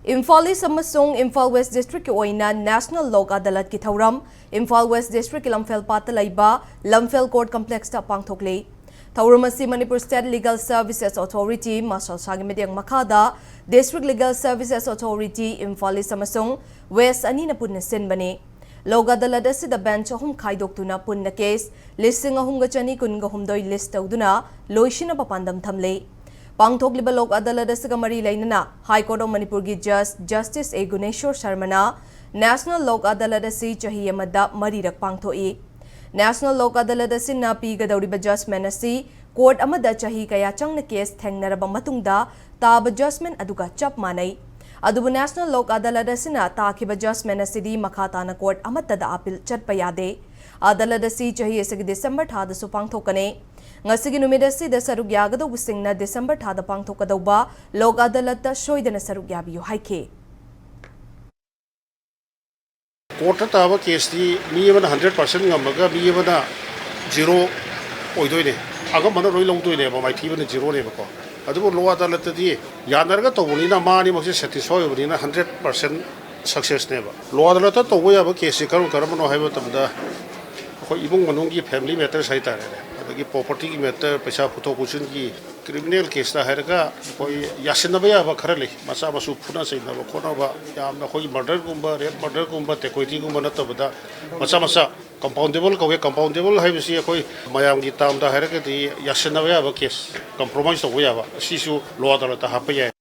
Imphal East amasung Imphal West District ki oina National Lok Adalat ki thauram Imphal West District ki Lamphel pata laiba Lamphel Court Complex ta pangthokle. Thauram asi Manipur State Legal Services Authority Marshal Sagi Mediang Makada District Legal Services Authority Imphal East amasung West ani na punna sinbani. Lok Adalat asi da bench ahum khaidoktuna punna case listing ahum ga chani kunga humdoi list tawduna loishina papandam thamle. Pangthokliba Lok Adalat asiga mari lainana High Court of Manipur gi Justice A Guneshwar Sharmana National Lok Adalat asi chahi amada marirak pangthoi. National Lok Adalat asina pigadauriba judgment asi court amada chahi kaya changna case thengnaraba matungda taba judgment aduga chap manai. Adubu National Lok Adalat asina takiba judgment asidi makhatana court amatada appeal chatpa yade. Adalat asi chahi asigi December thada su pangthokane. Ngasigi numid asida sarug yagadawba singna December thada pangthokadawba Lok Adalat soidana sarug yabiyu haike. Court taba case di mi yamana 100% ngamaga mi yamana 0 oidoine aga mana roi longdoine ba mai thibana 0 ne ba ko adubu Lok Adalat di yanarga tawbunina mani mose satisfy obunina 100% success ne ba Lok Adalat tawbo yaba case karam no haiba tamda ko ibung manungi family matter sai tare the property matter, Pesa Puto Kuchunki, criminal case, the Herga, Yasinabaya, Bakarali, Masa Masu Puna, Konova, Yamahoi murder gumba, red murder gumba, Tequiti Gumanata, Masa compoundable, have you see a koi, Mayam Gitam, the Herga, the Yasinabaya case, compromise of Wayava, Sisu, Lok Adalat, Hapaya.